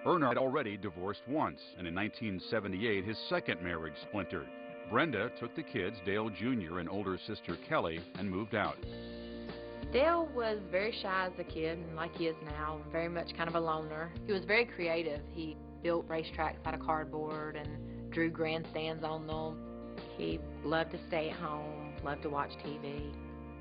Bernard had already divorced once, and in 1978 his second marriage splintered. Brenda took the kids, Dale Jr. and older sister Kelly, and moved out. Dale was very shy as a kid, and like he is now, very much kind of a loner. He was very creative. He built racetracks out of cardboard and drew grandstands on them. He loved to stay at home, loved to watch TV,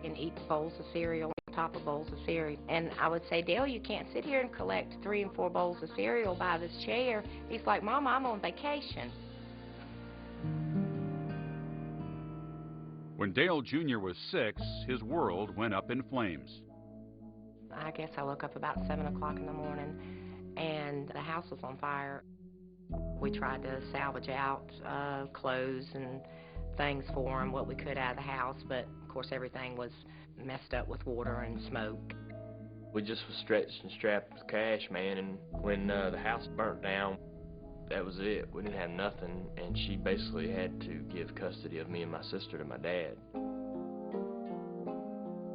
and eat bowls of cereal on top of bowls of cereal. And I would say, Dale, you can't sit here and collect 3 and 4 bowls of cereal by this chair. He's like, Mama, I'm on vacation. When Dale Jr. was 6, his world went up in flames. I guess I woke up about 7 o'clock in the morning, and the house was on fire. We tried to salvage out clothes and things for him, what we could out of the house, but of course everything was messed up with water and smoke. We just was stretched and strapped with cash, man, and when the house burnt down, that was it. We didn't have nothing, and she basically had to give custody of me and my sister to my dad.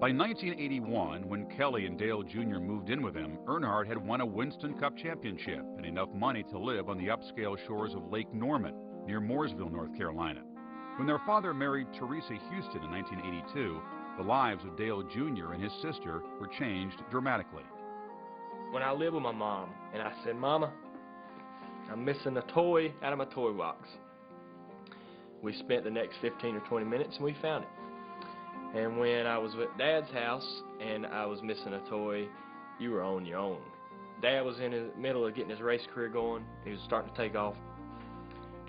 By 1981, when Kelly and Dale Jr. moved in with him, Earnhardt had won a Winston Cup championship and enough money to live on the upscale shores of Lake Norman, near Mooresville, North Carolina. When their father married Teresa Houston in 1982, the lives of Dale Jr. and his sister were changed dramatically. When I lived with my mom, and I said, Mama, I'm missing a toy out of my toy box. We spent the next 15 or 20 minutes and we found it. And when I was at Dad's house and I was missing a toy, you were on your own. Dad was in the middle of getting his race career going. He was starting to take off.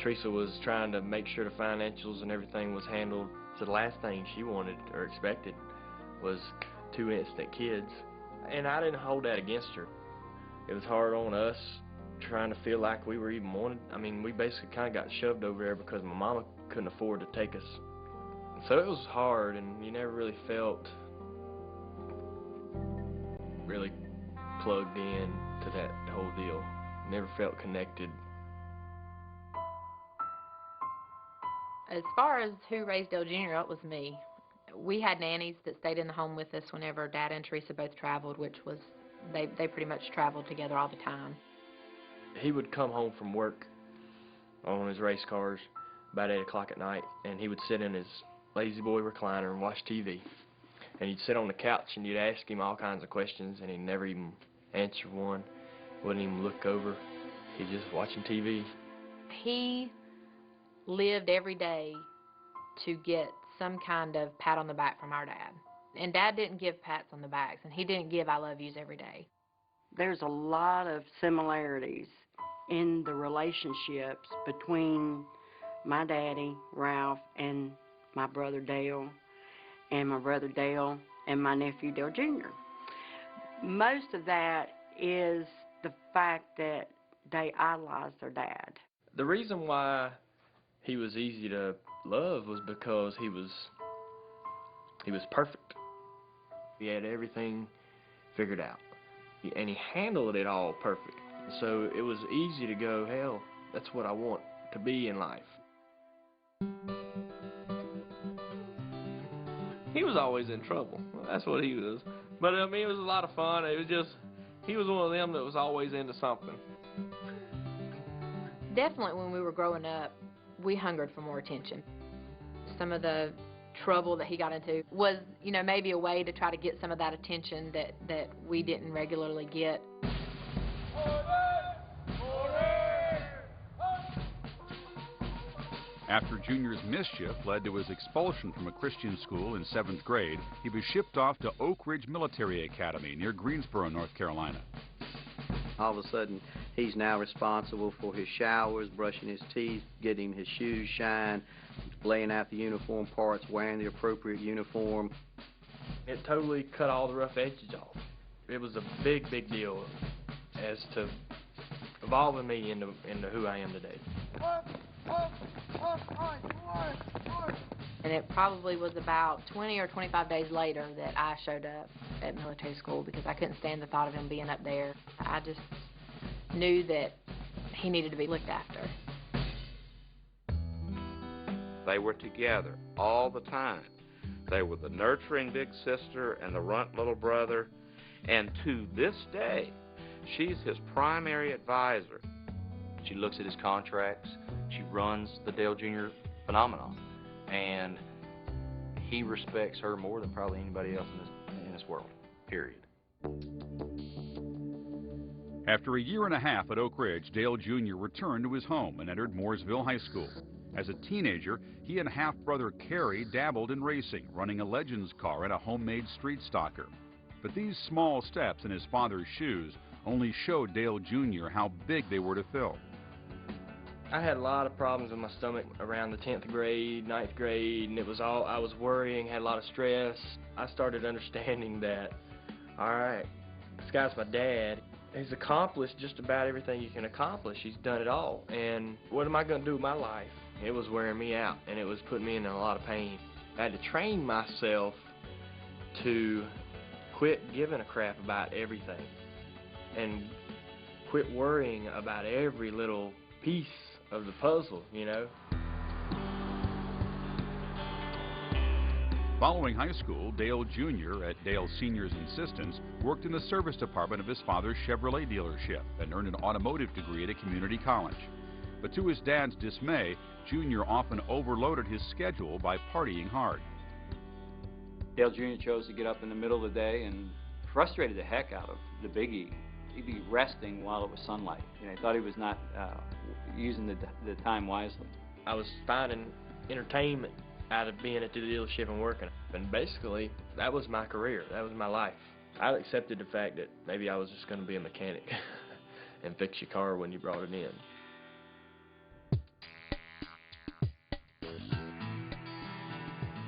Teresa was trying to make sure the financials and everything was handled. So the last thing she wanted or expected was 2 instant kids. And I didn't hold that against her. It was hard on us trying to feel like we were even wanted. I mean, we basically kind of got shoved over there because my mama couldn't afford to take us. So it was hard, and you never really felt really plugged in to that whole deal. Never felt connected. As far as who raised Dale Jr., it was me. We had nannies that stayed in the home with us whenever Dad and Teresa both traveled, which was, they pretty much traveled together all the time. He would come home from work on his race cars about 8 o'clock at night, and he would sit in his lazy boy recliner and watch TV. And he'd sit on the couch and you'd ask him all kinds of questions, and he'd never even answer one, wouldn't even look over. He's just watching TV. He lived every day to get some kind of pat on the back from our dad. And Dad didn't give pats on the backs, and he didn't give I love yous every day. There's a lot of similarities in the relationships between my daddy, Ralph, and my brother Dale, and my brother Dale, and my nephew Dale Jr. Most of that is the fact that they idolized their dad. The reason why he was easy to love was because he was perfect. He had everything figured out, and he handled it all perfect. So it was easy to go, hell, that's what I want to be in life. He was always in trouble. That's what he was. But I mean, it was a lot of fun. It was just, he was one of them that was always into something. Definitely when we were growing up, we hungered for more attention. Some of the trouble that he got into was, you know, maybe a way to try to get some of that attention that we didn't regularly get. After Junior's mischief led to his expulsion from a Christian school in 7th grade, he was shipped off to Oak Ridge Military Academy near Greensboro, North Carolina. All of a sudden, he's now responsible for his showers, brushing his teeth, getting his shoes shined, laying out the uniform parts, wearing the appropriate uniform. It totally cut all the rough edges off. It was a big, big deal as to evolving me into who I am today. And it probably was about 20 or 25 days later that I showed up at military school because I couldn't stand the thought of him being up there. I just knew that he needed to be looked after. They were together all the time. They were the nurturing big sister and the runt little brother. And to this day, She's his primary advisor. She looks at his contracts. She runs the Dale Jr. phenomenon. And he respects her more than probably anybody else in this world, period. After a year and a half at Oak Ridge, Dale Jr. returned to his home and entered Mooresville High School. As a teenager, he and half-brother Kerry dabbled in racing, running a Legends car and a homemade street stocker. But these small steps in his father's shoes only showed Dale Jr. how big they were to fill. I had a lot of problems with my stomach around the 10th grade, 9th grade, and I was worrying, had a lot of stress. I started understanding that, all right, this guy's my dad. He's accomplished just about everything you can accomplish. He's done it all. And what am I going to do with my life? It was wearing me out, and it was putting me in a lot of pain. I had to train myself to quit giving a crap about everything and quit worrying about every little piece of the puzzle, you know. Following high school, Dale Jr., at Dale Sr.'s insistence, worked in the service department of his father's Chevrolet dealership and earned an automotive degree at a community college. But to his dad's dismay, Jr. often overloaded his schedule by partying hard. Dale Jr. chose to get up in the middle of the day and frustrated the heck out of the Biggie. He'd be resting while it was sunlight. You know, he thought he was not using the time wisely. I was finding entertainment out of being at the dealership and working. And basically, that was my career. That was my life. I accepted the fact that maybe I was just going to be a mechanic and fix your car when you brought it in.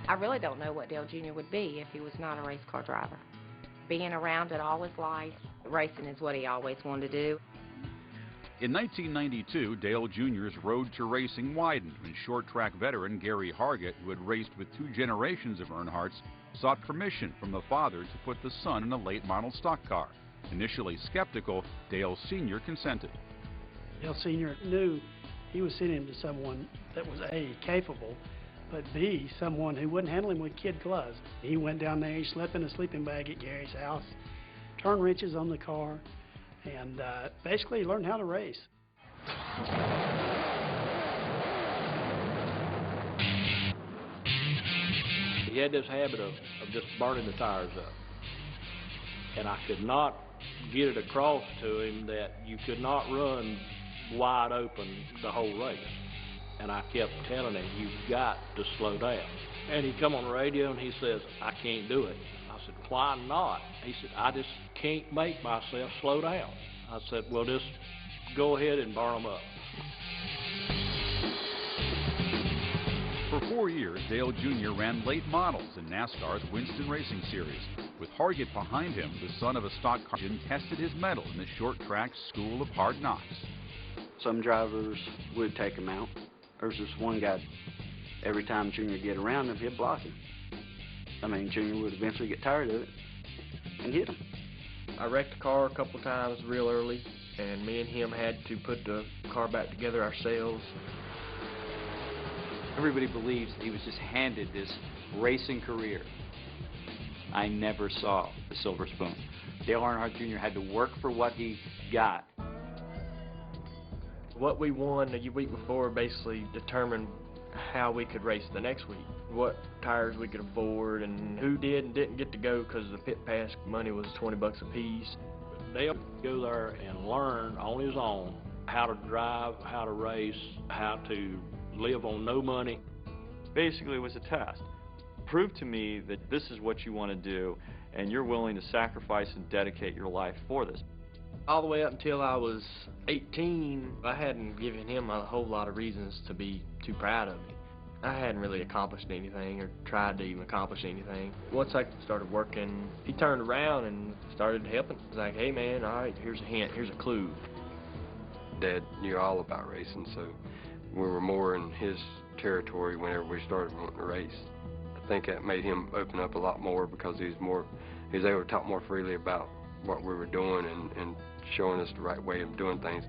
I really don't know what Dale Jr. would be if he was not a race car driver. Being around it all his life, racing is what he always wanted to do. In 1992, Dale Jr.'s road to racing widened when short track veteran Gary Hargett, who had raced with 2 generations of Earnhardts, sought permission from the father to put the son in a late model stock car. Initially skeptical, Dale Sr. consented. Dale Sr. knew he was sending him to someone that was A, capable, but B, someone who wouldn't handle him with kid gloves. He went down there, he slept in a sleeping bag at Gary's house, turned wrenches on the car, and basically learned how to race. He had this habit of just burning the tires up. And I could not get it across to him that you could not run wide open the whole race. And I kept telling him, you've got to slow down. And he'd come on the radio and he says, I can't do it. I said, why not? He said, I just can't make myself slow down. I said, well, just go ahead and burn them up. For 4 years, Dale Jr. ran late models in NASCAR's Winston Racing Series. With Hargett behind him, the son of a stock car engine tested his mettle in the short track school of hard knocks. Some drivers would take him out. There's this one guy, every time Junior get around him, he'd block him. I mean, Junior would eventually get tired of it and hit him. I wrecked the car a couple times real early, and me and him had to put the car back together ourselves. Everybody believes that he was just handed this racing career. I never saw the silver spoon. Dale Earnhardt Jr. had to work for what he got. What we won the week before basically determined how we could race the next week, what tires we could afford, and who did and didn't get to go because the pit pass money was $20 a piece. Dale would go there and learn on his own how to drive, how to race, how to live on no money. Basically, it was a test. Prove to me that this is what you want to do and you're willing to sacrifice and dedicate your life for this. All the way up until I was 18, I hadn't given him a whole lot of reasons to be too proud of me. I hadn't really accomplished anything or tried to even accomplish anything. Once I started working, he turned around and started helping. He was like, hey man, all right, here's a hint, here's a clue. Dad knew all about racing, so we were more in his territory whenever we started wanting to race. I think that made him open up a lot more because he was able to talk more freely about what we were doing and showing us the right way of doing things.